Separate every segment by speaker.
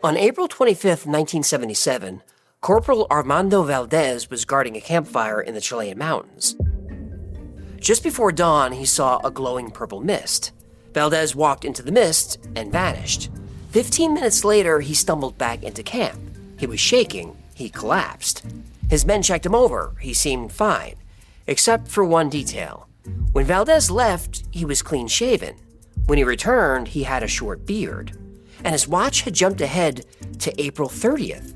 Speaker 1: On April 25, 1977, Corporal Armando Valdez was guarding a campfire in the Chilean mountains. Just before dawn, he saw a glowing purple mist. Valdez walked into the mist and vanished. 15 minutes later, he stumbled back into camp. He was shaking. He collapsed. His men checked him over. He seemed fine, except for one detail. When Valdez left, he was clean-shaven. When he returned, he had a short beard, and his watch had jumped ahead to April 30th.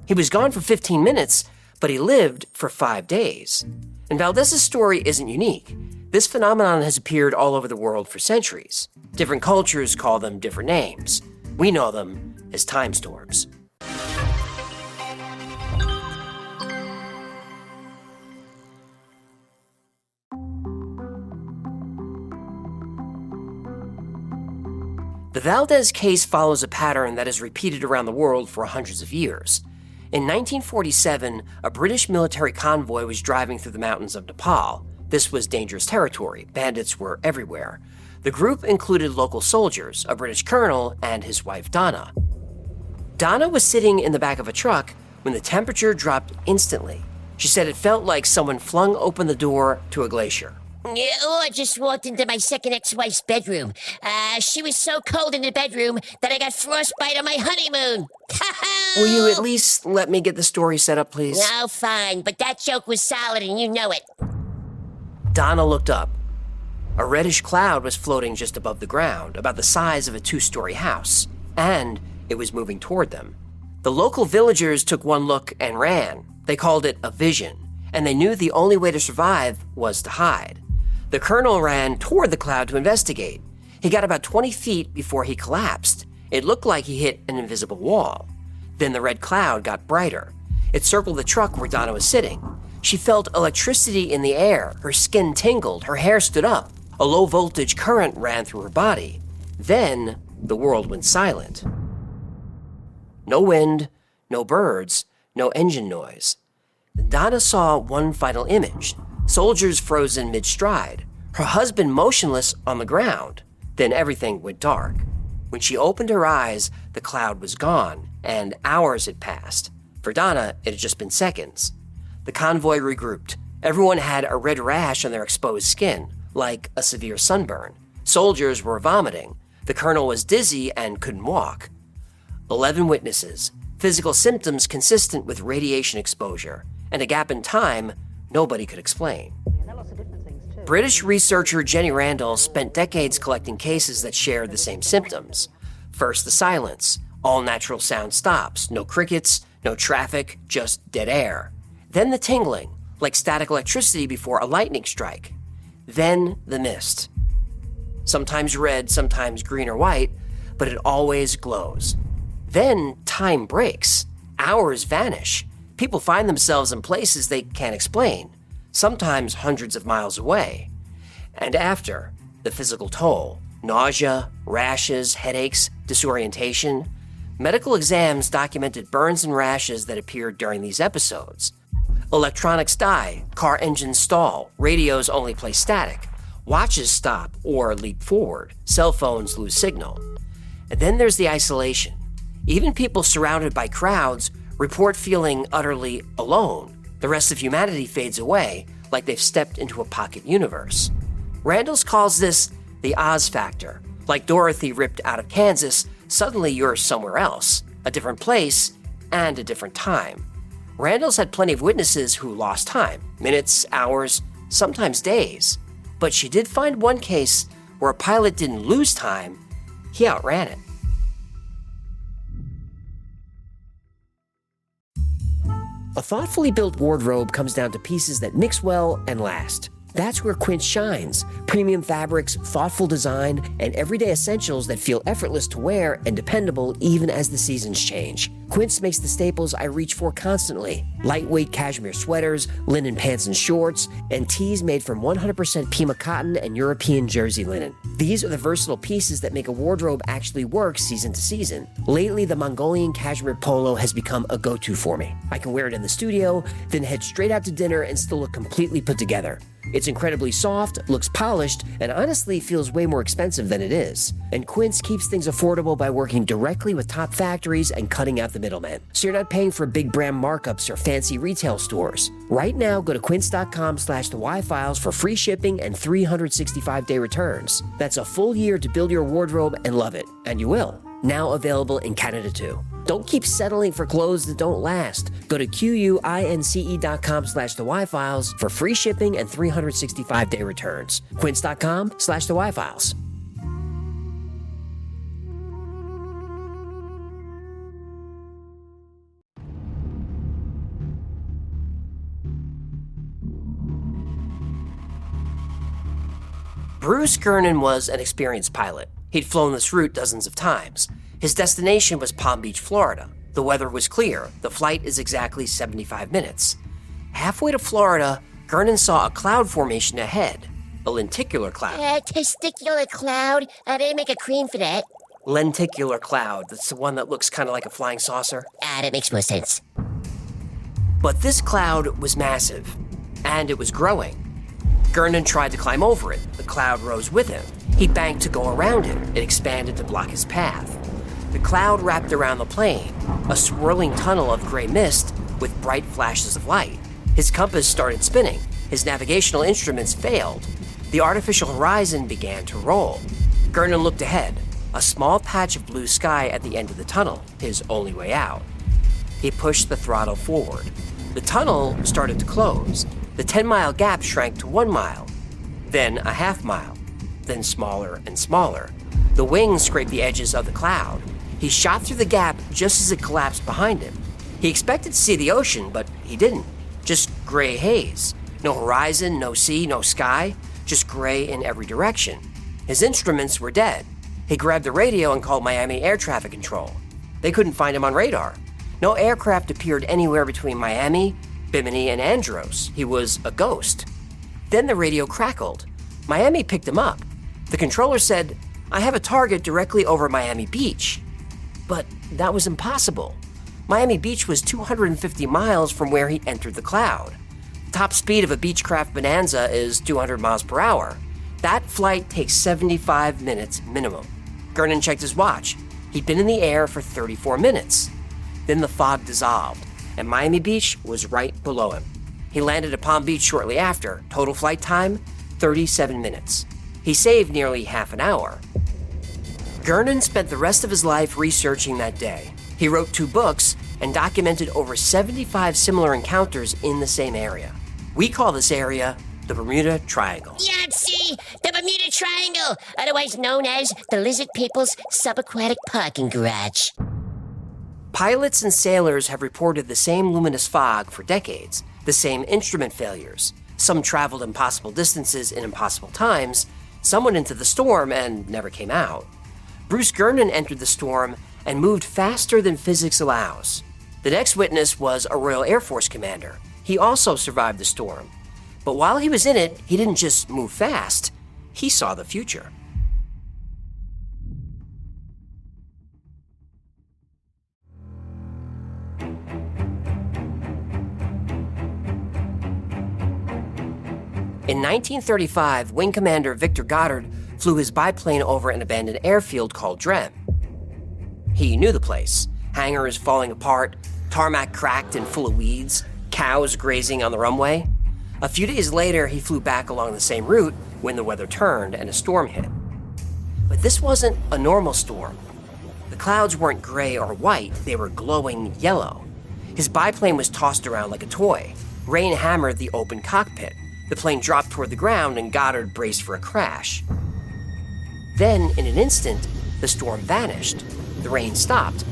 Speaker 1: He was gone for 15 minutes, but he lived for 5 days. And Valdez's story isn't unique. This phenomenon has appeared all over the world for centuries. Different cultures call them different names. We know them as time storms. The Valdez case follows a pattern that is repeated around the world for hundreds of years. In 1947, a British military convoy was driving through the mountains of Nepal. This was dangerous territory. Bandits were everywhere. The group included local soldiers, a British colonel, and his wife Donna. Donna was sitting in the back of a truck when the temperature dropped instantly. She said it felt like someone flung open the door to a glacier.
Speaker 2: I just walked into my second ex-wife's bedroom. She was so cold in the bedroom that I got frostbite on my honeymoon.
Speaker 1: Will you at least let me get the story set up, please?
Speaker 2: No, fine, but that joke was solid and you know it.
Speaker 1: Donna looked up. A reddish cloud was floating just above the ground, about the size of a 2-story house, and it was moving toward them. The local villagers took one look and ran. They called it a vision, and they knew the only way to survive was to hide. The colonel ran toward the cloud to investigate. He got about 20 feet before he collapsed. It looked like he hit an invisible wall. Then the red cloud got brighter. It circled the truck where Donna was sitting. She felt electricity in the air. Her skin tingled. Her hair stood up. A low-voltage current ran through her body. Then the world went silent. No wind, no birds, no engine noise. Donna saw one final image. Soldiers frozen mid-stride. Her husband motionless on the ground. Then everything went dark. When she opened her eyes, the cloud was gone, and hours had passed. For Donna, it had just been seconds. The convoy regrouped. Everyone had a red rash on their exposed skin, like a severe sunburn. Soldiers were vomiting. The colonel was dizzy and couldn't walk. 11 witnesses, physical symptoms consistent with radiation exposure, and a gap in time nobody could explain. British researcher Jenny Randles spent decades collecting cases that shared the same symptoms. First, the silence. All natural sound stops. No crickets, no traffic, just dead air. Then the tingling, like static electricity before a lightning strike. Then the mist. Sometimes red, sometimes green or white, but it always glows. Then time breaks. Hours vanish. People find themselves in places they can't explain, sometimes hundreds of miles away. And after, the physical toll, nausea, rashes, headaches, disorientation. Medical exams documented burns and rashes that appeared during these episodes. Electronics die, car engines stall, radios only play static, watches stop or leap forward, cell phones lose signal. And then there's the isolation. Even people surrounded by crowds report feeling utterly alone. The rest of humanity fades away, like they've stepped into a pocket universe. Randles calls this the Oz factor. Like Dorothy ripped out of Kansas, suddenly you're somewhere else, a different place, and a different time. Randles had plenty of witnesses who lost time, minutes, hours, sometimes days. But she did find one case where a pilot didn't lose time, he outran it. A thoughtfully built wardrobe comes down to pieces that mix well and last. That's where Quince shines. Premium fabrics, thoughtful design, and everyday essentials that feel effortless to wear and dependable even as the seasons change. Quince makes the staples I reach for constantly. Lightweight cashmere sweaters, linen pants and shorts, and tees made from 100% Pima cotton and European jersey linen. These are the versatile pieces that make a wardrobe actually work season to season. Lately, the Mongolian cashmere polo has become a go-to for me. I can wear it in the studio, then head straight out to dinner and still look completely put together. It's incredibly soft, looks polished, and honestly feels way more expensive than it is. And Quince keeps things affordable by working directly with top factories and cutting out the middlemen. So you're not paying for big brand markups or fancy retail stores. Right now, go to quince.com/thewhyfiles for free shipping and 365-day returns. That's a full year to build your wardrobe and love it. And you will. Now available in Canada too. Don't keep settling for clothes that don't last. Go to quince.com/thewhyfiles for free shipping and 365-day returns. Quince.com/thewhyfiles. Bruce Gernon was an experienced pilot. He'd flown this route dozens of times. His destination was Palm Beach, Florida. The weather was clear. The flight is exactly 75 minutes. Halfway to Florida, Gernon saw a cloud formation ahead. A lenticular cloud.
Speaker 2: Testicular cloud? They make a cream for that.
Speaker 1: Lenticular cloud. That's the one that looks kind of like a flying saucer.
Speaker 2: That makes more sense.
Speaker 1: But this cloud was massive, and it was growing. Gernon tried to climb over it. The cloud rose with him. He banked to go around it. It expanded to block his path. The cloud wrapped around the plane, a swirling tunnel of gray mist with bright flashes of light. His compass started spinning. His navigational instruments failed. The artificial horizon began to roll. Gernon looked ahead, a small patch of blue sky at the end of the tunnel, his only way out. He pushed the throttle forward. The tunnel started to close. The 10-mile gap shrank to 1 mile, then a half mile, then smaller and smaller. The wings scraped the edges of the cloud. He shot through the gap just as it collapsed behind him. He expected to see the ocean, but he didn't. Just gray haze. No horizon, no sea, no sky. Just gray in every direction. His instruments were dead. He grabbed the radio and called Miami Air Traffic Control. They couldn't find him on radar. No aircraft appeared anywhere between Miami, Bimini, and Andros. He was a ghost. Then the radio crackled. Miami picked him up. The controller said, "I have a target directly over Miami Beach." But that was impossible. Miami Beach was 250 miles from where he entered the cloud. Top speed of a Beechcraft Bonanza is 200 miles per hour. That flight takes 75 minutes minimum. Gernon checked his watch. He'd been in the air for 34 minutes. Then the fog dissolved, and Miami Beach was right below him. He landed at Palm Beach shortly after. Total flight time, 37 minutes. He saved nearly half an hour. Gernon spent the rest of his life researching that day. He wrote 2 books and documented over 75 similar encounters in the same area. We call this area the Bermuda Triangle.
Speaker 2: Yahtzee! The Bermuda Triangle, otherwise known as the Lizard People's Subaquatic Parking Garage.
Speaker 1: Pilots and sailors have reported the same luminous fog for decades, the same instrument failures. Some traveled impossible distances in impossible times, some went into the storm and never came out. Bruce Gernon entered the storm and moved faster than physics allows. The next witness was a Royal Air Force commander. He also survived the storm. But while he was in it, he didn't just move fast, he saw the future. In 1935, Wing Commander Victor Goddard flew his biplane over an abandoned airfield called Drem. He knew the place. Hangars falling apart, tarmac cracked and full of weeds, cows grazing on the runway. A few days later, he flew back along the same route when the weather turned and a storm hit. But this wasn't a normal storm. The clouds weren't gray or white, they were glowing yellow. His biplane was tossed around like a toy. Rain hammered the open cockpit. The plane dropped toward the ground and Goddard braced for a crash. Then, in an instant, the storm vanished. The rain stopped.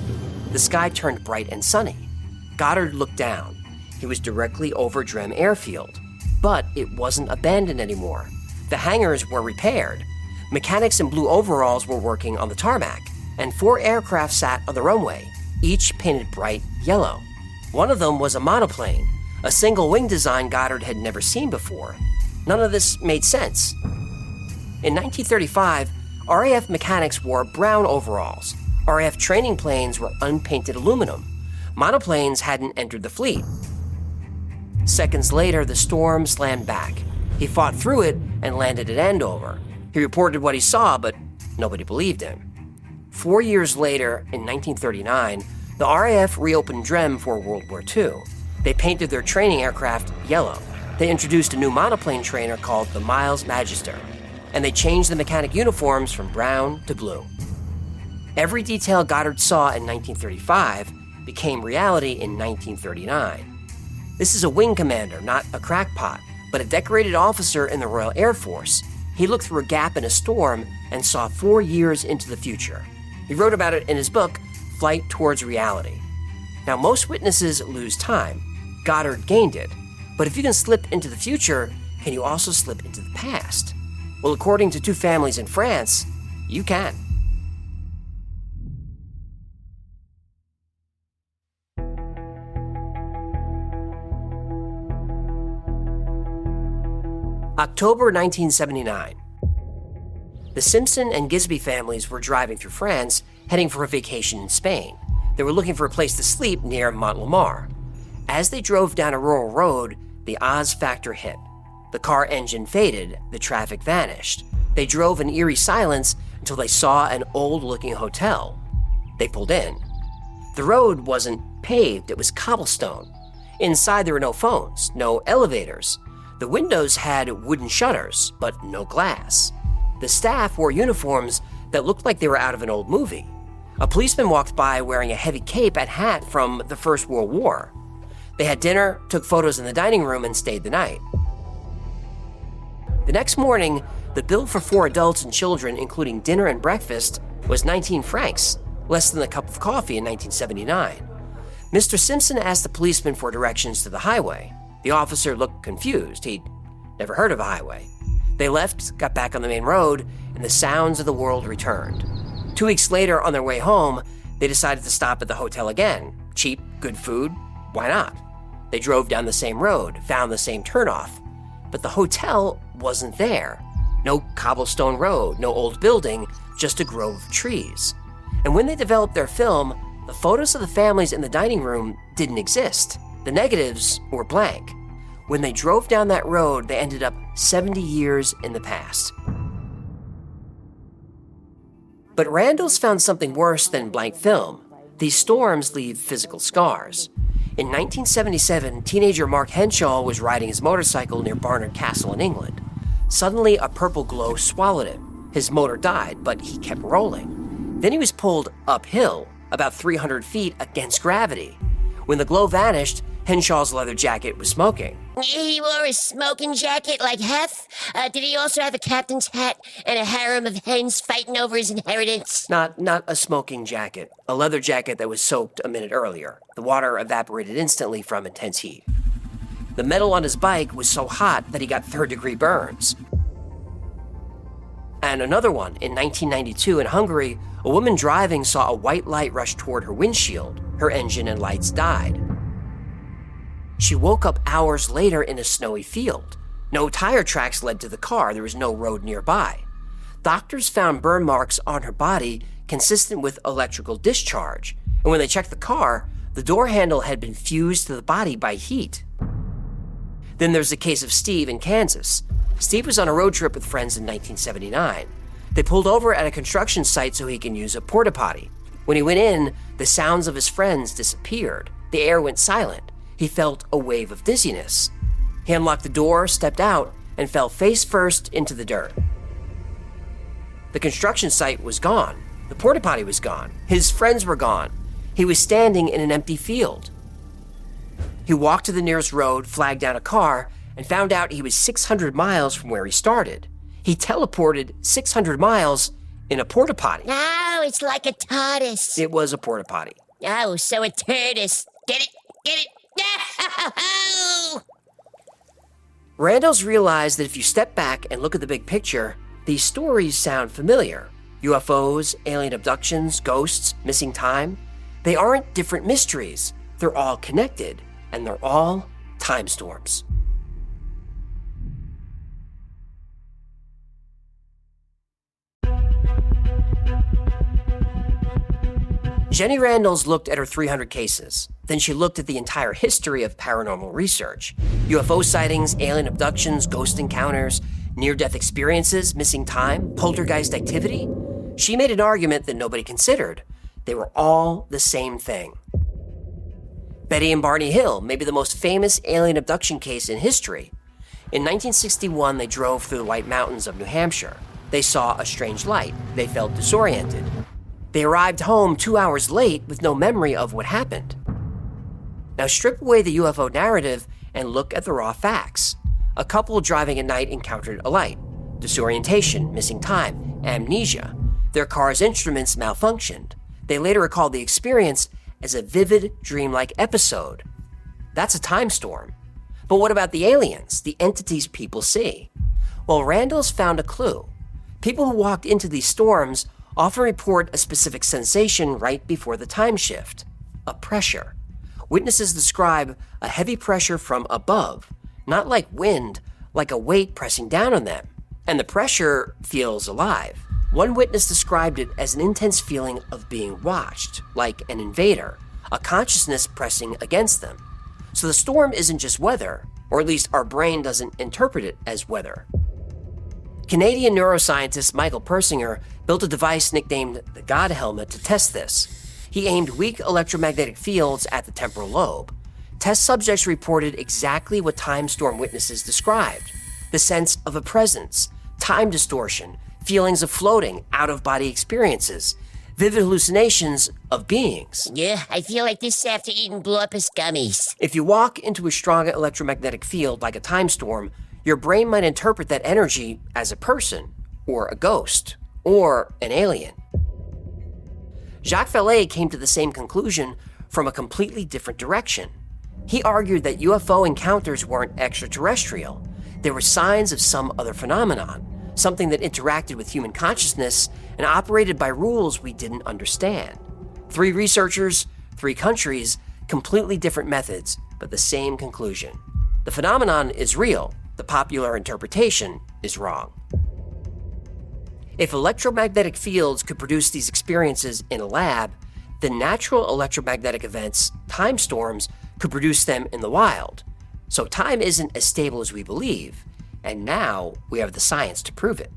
Speaker 1: The sky turned bright and sunny. Goddard looked down. He was directly over Drem Airfield. But it wasn't abandoned anymore. The hangars were repaired. Mechanics in blue overalls were working on the tarmac, and 4 aircraft sat on the runway, each painted bright yellow. One of them was a monoplane, a single-wing design Goddard had never seen before. None of this made sense. In 1935, RAF mechanics wore brown overalls. RAF training planes were unpainted aluminum. Monoplanes hadn't entered the fleet. Seconds later, the storm slammed back. He fought through it and landed at Andover. He reported what he saw, but nobody believed him. 4 years later, in 1939, the RAF reopened Drem for World War II. They painted their training aircraft yellow. They introduced a new monoplane trainer called the Miles Magister, and they changed the mechanic uniforms from brown to blue. Every detail Goddard saw in 1935 became reality in 1939. This is a wing commander, not a crackpot, but a decorated officer in the Royal Air Force. He looked through a gap in a storm and saw 4 years into the future. He wrote about it in his book, Flight Towards Reality. Now, most witnesses lose time. Goddard gained it. But if you can slip into the future, can you also slip into the past? Well, according to two families in France, you can. October 1979. The Simpson and Gisby families were driving through France, heading for a vacation in Spain. They were looking for a place to sleep near Montlamar. As they drove down a rural road, the Oz factor hit. The car engine faded, the traffic vanished. They drove in eerie silence until they saw an old-looking hotel. They pulled in. The road wasn't paved, it was cobblestone. Inside there were no phones, no elevators. The windows had wooden shutters, but no glass. The staff wore uniforms that looked like they were out of an old movie. A policeman walked by wearing a heavy cape and hat from the First World War. They had dinner, took photos in the dining room, and stayed the night. The next morning, the bill for 4 adults and children, including dinner and breakfast, was 19 francs, less than a cup of coffee in 1979. Mr. Simpson asked the policeman for directions to the highway. The officer looked confused. He'd never heard of a highway. They left, got back on the main road, and the sounds of the world returned. 2 weeks later, on their way home, they decided to stop at the hotel again. Cheap, good food, why not? They drove down the same road, found the same turnoff. But the hotel wasn't there. No cobblestone road, no old building, just a grove of trees. And when they developed their film, the photos of the families in the dining room didn't exist. The negatives were blank. When they drove down that road, they ended up 70 years in the past. But Randles found something worse than blank film. These storms leave physical scars. In 1977, teenager Mark Henshaw was riding his motorcycle near Barnard Castle in England. Suddenly, a purple glow swallowed him. His motor died, but he kept rolling. Then he was pulled uphill, about 300 feet against gravity. When the glow vanished, Henshaw's leather jacket was smoking.
Speaker 2: He wore a smoking jacket like Hef? Did he also have a captain's hat and a harem of hens fighting over his inheritance?
Speaker 1: Not a smoking jacket, a leather jacket that was soaked a minute earlier. The water evaporated instantly from intense heat. The metal on his bike was so hot that he got third-degree burns. And another one, in 1992 in Hungary, a woman driving saw a white light rush toward her windshield. Her engine and lights died. She woke up hours later in a snowy field. No tire tracks led to the car. There was no road nearby. Doctors found burn marks on her body consistent with electrical discharge. And when they checked the car, the door handle had been fused to the body by heat. Then there's the case of Steve in Kansas. Steve was on a road trip with friends in 1979. They pulled over at a construction site so he can use a porta potty. When he went in, the sounds of his friends disappeared. The air went silent. He felt a wave of dizziness. He unlocked the door, stepped out, and fell face first into the dirt. The construction site was gone. The porta potty was gone. His friends were gone. He was standing in an empty field. He walked to the nearest road, flagged down a car, and found out he was 600 miles from where he started. He teleported 600 miles in a porta potty.
Speaker 2: Oh, it's like a TARDIS.
Speaker 1: It was a porta potty.
Speaker 2: Oh, so a TARDIS. Get it? Get it? No!
Speaker 1: Randles realized that if you step back and look at the big picture, these stories sound familiar. UFOs, alien abductions, ghosts, missing time. They aren't different mysteries. They're all connected, and they're all time storms. Jenny Randles looked at her 300 cases. Then she looked at the entire history of paranormal research. UFO sightings, alien abductions, ghost encounters, near-death experiences, missing time, poltergeist activity. She made an argument that nobody considered. They were all the same thing. Betty and Barney Hill may be the most famous alien abduction case in history. In 1961, they drove through the White Mountains of New Hampshire. They saw a strange light. They felt disoriented. They arrived home 2 hours late with no memory of what happened. Now strip away the UFO narrative and look at the raw facts. A couple driving at night encountered a light. Disorientation, missing time, amnesia. Their car's instruments malfunctioned. They later recalled the experience as a vivid, dreamlike episode. That's a time storm. But what about the aliens, the entities people see? Well, Randles found a clue. People who walked into these storms often report a specific sensation right before the time shift, a pressure. Witnesses describe a heavy pressure from above, not like wind, like a weight pressing down on them. And the pressure feels alive. One witness described it as an intense feeling of being watched, like an invader, a consciousness pressing against them. So the storm isn't just weather, or at least our brain doesn't interpret it as weather. Canadian neuroscientist Michael Persinger built a device nicknamed the God Helmet to test this. He aimed weak electromagnetic fields at the temporal lobe. Test subjects reported exactly what time storm witnesses described: the sense of a presence, time distortion, feelings of floating, out-of-body experiences, vivid hallucinations of beings.
Speaker 2: Yeah, I feel like this after eating blow-up-us gummies.
Speaker 1: If you walk into a strong electromagnetic field like a time storm, your brain might interpret that energy as a person, or a ghost, or an alien. Jacques Vallée came to the same conclusion from a completely different direction. He argued that UFO encounters weren't extraterrestrial. They were signs of some other phenomenon, something that interacted with human consciousness and operated by rules we didn't understand. 3 researchers, 3 countries, completely different methods, but the same conclusion. The phenomenon is real. The popular interpretation is wrong. If electromagnetic fields could produce these experiences in a lab, then natural electromagnetic events, time storms, could produce them in the wild. So time isn't as stable as we believe, and now we have the science to prove it.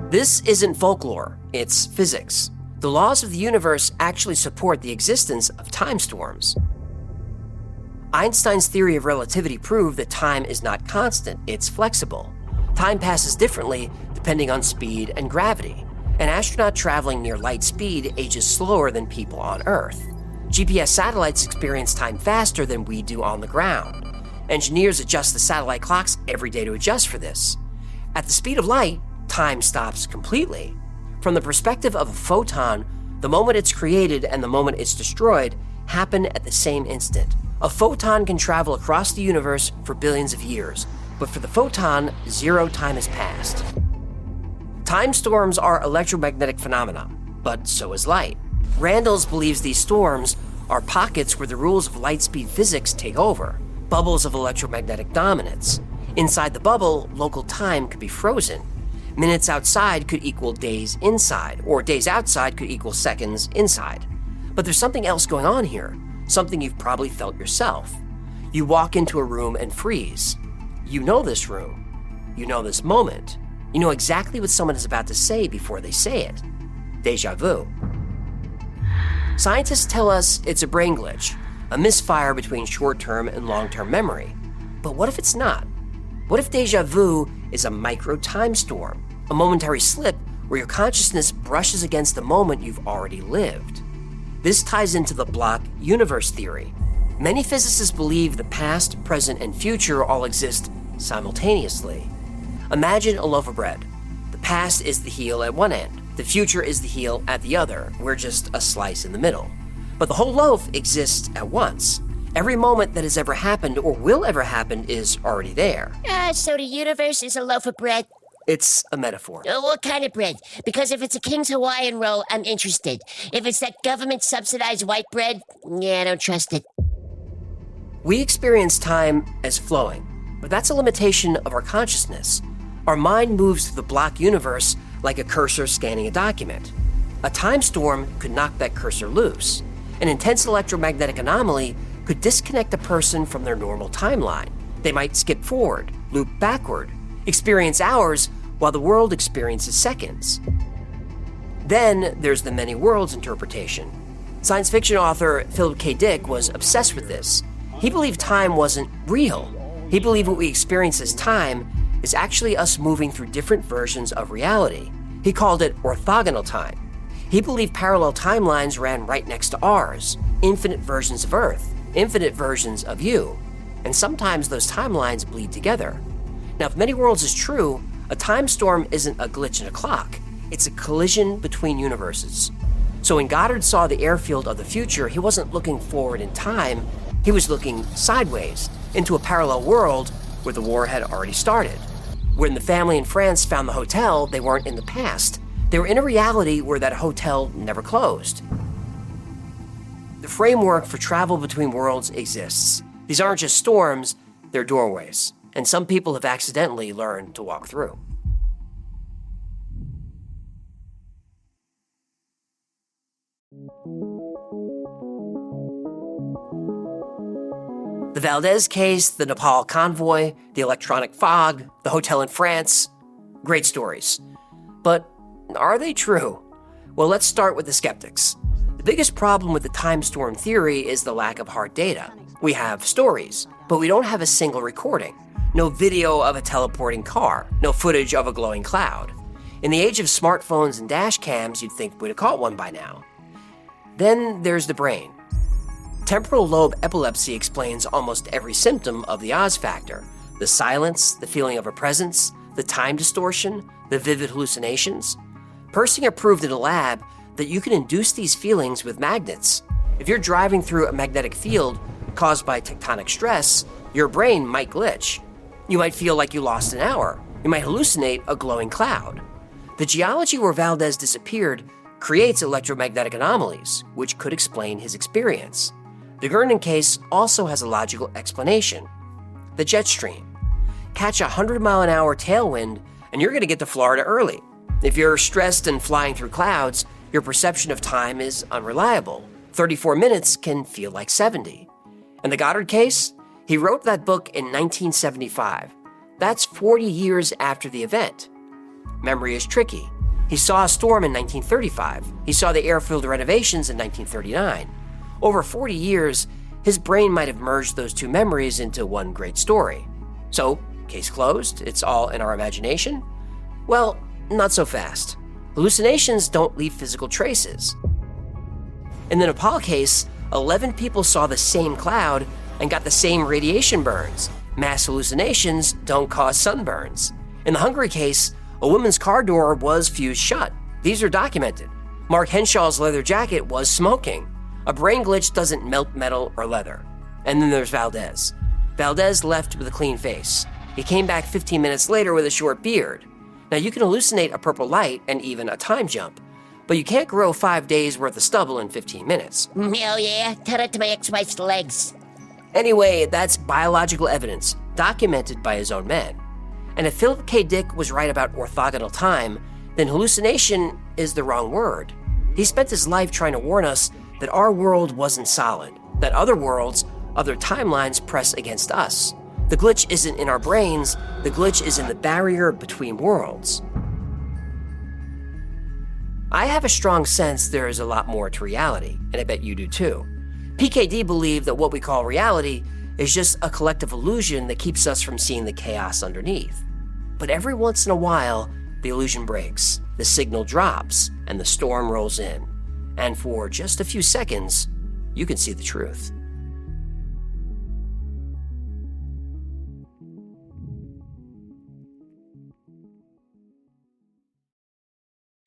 Speaker 1: This isn't folklore, it's physics. The laws of the universe actually support the existence of time storms. Einstein's theory of relativity proved that time is not constant, it's flexible. Time passes differently depending on speed and gravity. An astronaut traveling near light speed ages slower than people on Earth. GPS satellites experience time faster than we do on the ground. Engineers adjust the satellite clocks every day to adjust for this. At the speed of light, time stops completely. From the perspective of a photon, the moment it's created and the moment it's destroyed happen at the same instant. A photon can travel across the universe for billions of years, but for the photon, 0 time has passed. Time storms are electromagnetic phenomena, but so is light. Randles believes these storms are pockets where the rules of light-speed physics take over, bubbles of electromagnetic dominance. Inside the bubble, local time could be frozen. Minutes outside could equal days inside, or days outside could equal seconds inside. But there's something else going on here, something you've probably felt yourself. You walk into a room and freeze. You know this room. You know this moment. You know exactly what someone is about to say before they say it. Déjà vu. Scientists tell us it's a brain glitch, a misfire between short-term and long-term memory. But what if it's not? What if déjà vu is a micro-time storm, a momentary slip where your consciousness brushes against the moment you've already lived? This ties into the block universe theory. Many physicists believe the past, present, and future all exist simultaneously. Imagine a loaf of bread. The past is the heel at one end. The future is the heel at the other. We're just a slice in the middle. But the whole loaf exists at once. Every moment that has ever happened or will ever happen is already there.
Speaker 2: So the universe is a loaf of bread?
Speaker 1: It's a metaphor.
Speaker 2: What kind of bread? Because if it's a King's Hawaiian roll, I'm interested. If it's that government-subsidized white bread, I don't trust it.
Speaker 1: We experience time as flowing. But that's a limitation of our consciousness. Our mind moves through the block universe like a cursor scanning a document. A time storm could knock that cursor loose. An intense electromagnetic anomaly could disconnect a person from their normal timeline. They might skip forward, loop backward, experience hours while the world experiences seconds. Then there's the many worlds interpretation. Science fiction author Philip K. Dick was obsessed with this. He believed time wasn't real. He believed what we experience as time is actually us moving through different versions of reality. He called it orthogonal time. He believed parallel timelines ran right next to ours, infinite versions of Earth, infinite versions of you, and sometimes those timelines bleed together. Now, if many worlds is true, a time storm isn't a glitch in a clock. It's a collision between universes. So when Goddard saw the airfield of the future, he wasn't looking forward in time, he was looking sideways into a parallel world where the war had already started. When the family in France found the hotel, they weren't in the past. They were in a reality where that hotel never closed. The framework for travel between worlds exists. These aren't just storms, they're doorways. And some people have accidentally learned to walk through. The Valdez case, the Nepal convoy, the electronic fog, the hotel in France. Great stories. But are they true? Well, let's start with the skeptics. The biggest problem with the time storm theory is the lack of hard data. We have stories, but we don't have a single recording. No video of a teleporting car, no footage of a glowing cloud. In the age of smartphones and dash cams, you'd think we'd have caught one by now. Then there's the brain. Temporal lobe epilepsy explains almost every symptom of the Oz factor. The silence, the feeling of a presence, the time distortion, the vivid hallucinations. Persinger proved in a lab that you can induce these feelings with magnets. If you're driving through a magnetic field caused by tectonic stress, your brain might glitch. You might feel like you lost an hour. You might hallucinate a glowing cloud. The geology where Valdez disappeared creates electromagnetic anomalies, which could explain his experience. The Gurnon case also has a logical explanation. The jet stream. Catch a 100-mile-an-hour tailwind, and you're going to get to Florida early. If you're stressed and flying through clouds, your perception of time is unreliable. 34 minutes can feel like 70. And the Goddard case? He wrote that book in 1975. That's 40 years after the event. Memory is tricky. He saw a storm in 1935. He saw the airfield renovations in 1939. Over 40 years, his brain might have merged those two memories into one great story. So, case closed, it's all in our imagination? Well, not so fast. Hallucinations don't leave physical traces. In the Nepal case, 11 people saw the same cloud and got the same radiation burns. Mass hallucinations don't cause sunburns. In the Hungary case, a woman's car door was fused shut. These are documented. Mark Henshaw's leather jacket was smoking. A brain glitch doesn't melt metal or leather. And then there's Valdez. Valdez left with a clean face. He came back 15 minutes later with a short beard. Now you can hallucinate a purple light and even a time jump, but you can't grow 5 days worth of stubble in 15 minutes.
Speaker 2: Hell yeah, tell it to my ex-wife's legs.
Speaker 1: Anyway, that's biological evidence, documented by his own men. And if Philip K. Dick was right about orthogonal time, then hallucination is the wrong word. He spent his life trying to warn us that our world wasn't solid, that other worlds, other timelines press against us. The glitch isn't in our brains, the glitch is in the barrier between worlds. I have a strong sense there is a lot more to reality, and I bet you do too. PKD believed that what we call reality is just a collective illusion that keeps us from seeing the chaos underneath. But every once in a while, the illusion breaks, the signal drops, and the storm rolls in. And for just a few seconds, you can see the truth.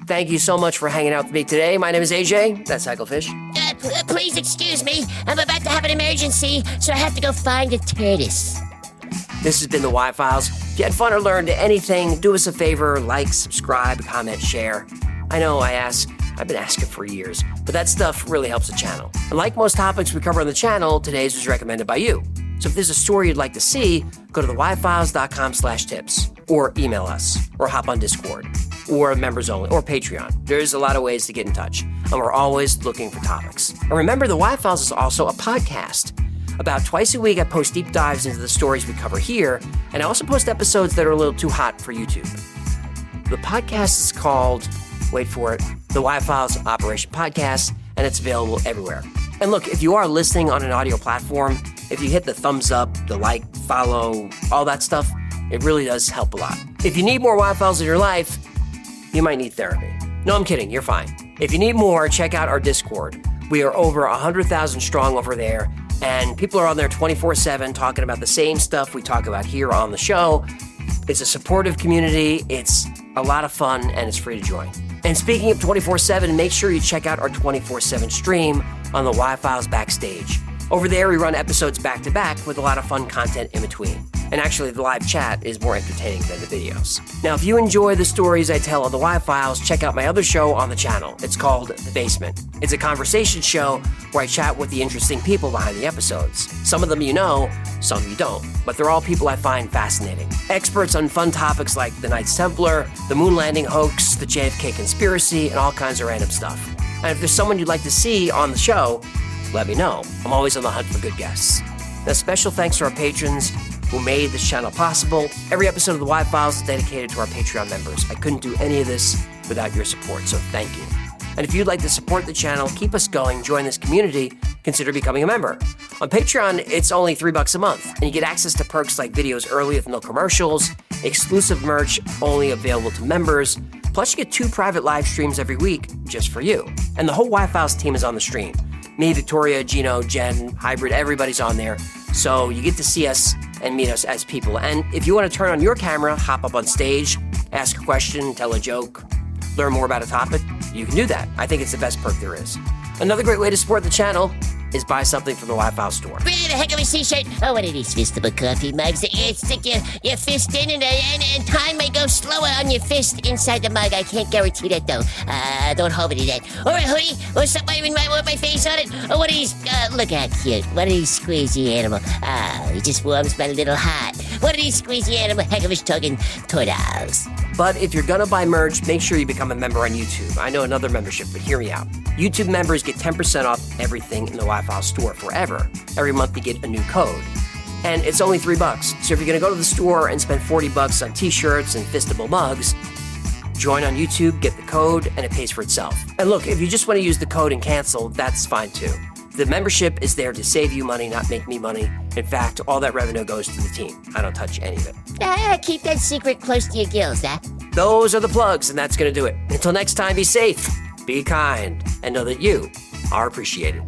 Speaker 1: Thank you so much for hanging out with me today. My name is AJ, that's Hacklefish.
Speaker 2: Please excuse me. I'm about to have an emergency, so I have to go find a tortoise.
Speaker 1: This has been the Y-Files. If you had fun or learned anything, do us a favor, like, subscribe, comment, share. I know I've been asking for years, but that stuff really helps the channel. And like most topics we cover on the channel, today's was recommended by you. So if there's a story you'd like to see, go to theyfiles.com/tips, or email us, or hop on Discord, or members only, or Patreon. There's a lot of ways to get in touch, and we're always looking for topics. And remember, The Y-Files is also a podcast. About twice a week, I post deep dives into the stories we cover here, and I also post episodes that are a little too hot for YouTube. The podcast is called, wait for it, The Y-Files Operation Podcast, and it's available everywhere. And look, if you are listening on an audio platform, if you hit the thumbs up, the like, follow, all that stuff, it really does help a lot. If you need more Y-Files in your life, you might need therapy. No, I'm kidding, you're fine. If you need more, check out our Discord. We are over 100,000 strong over there, and people are on there 24/7 talking about the same stuff we talk about here on the show. It's a supportive community, it's a lot of fun, and it's free to join. And speaking of 24/7, make sure you check out our 24/7 stream on the Y-Files Backstage. Over there, we run episodes back-to-back with a lot of fun content in between. And actually, the live chat is more entertaining than the videos. Now, if you enjoy the stories I tell on the Y-Files, check out my other show on the channel. It's called The Basement. It's a conversation show where I chat with the interesting people behind the episodes. Some of them you know, some you don't, but they're all people I find fascinating. Experts on fun topics like the Knights Templar, the moon landing hoax, the JFK conspiracy, and all kinds of random stuff. And if there's someone you'd like to see on the show, let me know. I'm always on the hunt for good guests. Now, special thanks to our patrons who made this channel possible. Every episode of the Y-Files is dedicated to our Patreon members. I couldn't do any of this without your support, so thank you. And if you'd like to support the channel, keep us going, join this community, consider becoming a member. On Patreon, it's only $3 a month, and you get access to perks like videos early with no commercials, exclusive merch only available to members, plus you get 2 private live streams every week just for you. And the whole Y-Files team is on the stream. Me, Victoria, Gino, Jen, Hybrid, everybody's on there. So you get to see us and meet us as people. And if you want to turn on your camera, hop up on stage, ask a question, tell a joke, learn more about a topic, you can do that. I think it's the best perk there is. Another great way to support the channel is buy something from the Y-Files store.
Speaker 2: Brand a heck of a t-shirt. Oh, one of these fistable coffee mugs. You stick your fist in and time may go slower on your fist inside the mug. I can't guarantee that, though. Don't hold me to that. Or a hoodie, or something with my face on it. Or one of these, look how cute. One of these squeezy animal. He just warms my little heart. One of these squeezy animal, heck of a talking turtles.
Speaker 1: But if you're gonna buy merch, make sure you become a member on YouTube. I know another membership, but hear me out. YouTube members get 10% off everything in the Y-Files store forever. Every month you get a new code. And it's only $3. So if you're gonna go to the store and spend $40 on t-shirts and fistable mugs, join on YouTube, get the code, and it pays for itself. And look, if you just wanna use the code and cancel, that's fine too. The membership is there to save you money, not make me money. In fact, all that revenue goes to the team. I don't touch any of it.
Speaker 2: Keep that secret close to your gills, huh?
Speaker 1: Those are the plugs, and that's gonna do it. Until next time, be safe, be kind, and know that you are appreciated.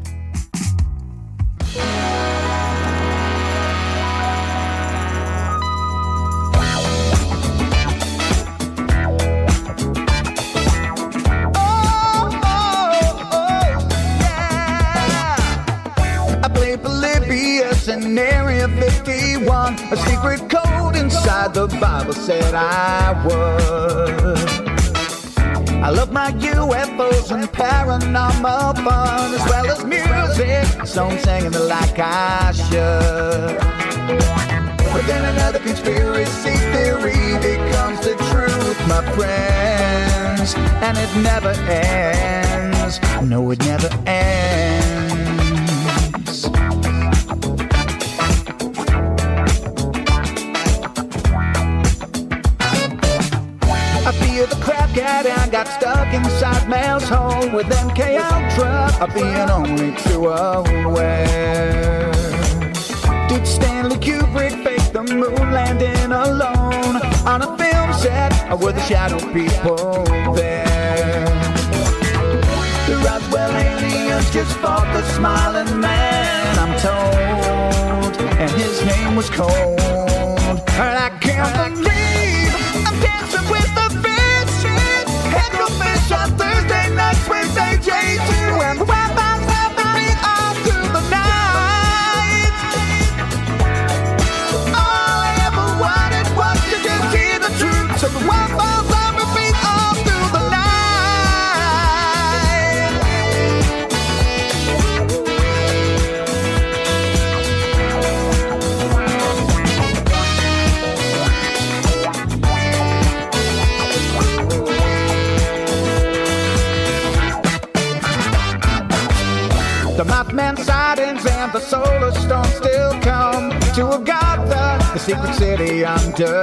Speaker 3: In Area 51, a secret code inside the Bible said I would. I love my UFOs and paranormal fun, as well as music, so I'm singing it like I should. But then another conspiracy theory becomes the truth, my friends, and it never ends. No, it never ends. I feel the crap cat and I got stuck inside Mel's hole with MK Ultra being only too aware. Did Stanley Kubrick fake the moon landing alone on a film set, or were the shadow people there? The Roswell aliens just fought the smiling man, I'm told, and his name was Cold. And I can't believe I'm dancing with the fish on Thursday nights with AJ2 and Wi-Fi's have the beat all through the night. All I ever wanted was to just hear the truth, so the Wi-Fi's have the beat all through the night. and the solar storm still come to Agatha, the secret city underground.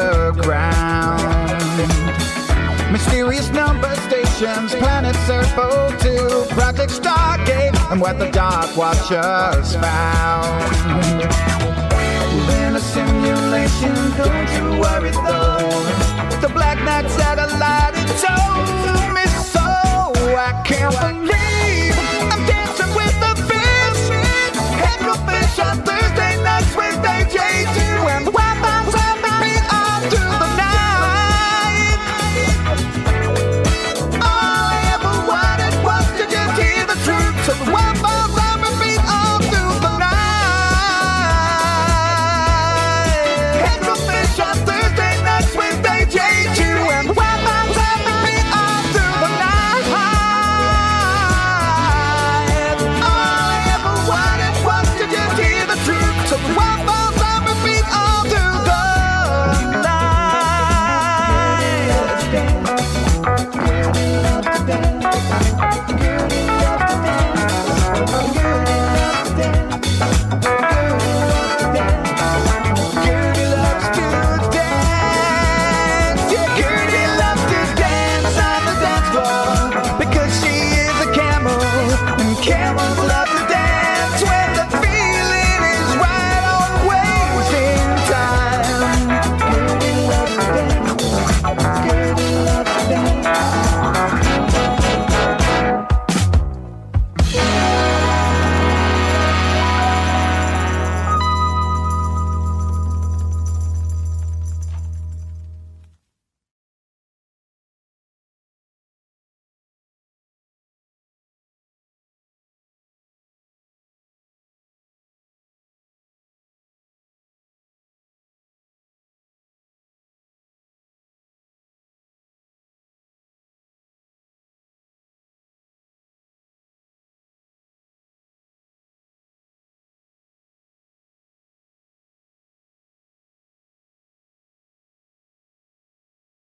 Speaker 3: Mysterious number stations, planet Serpo 2, Project Stargate, and what the Dark Watchers found. In a simulation, don't you worry though.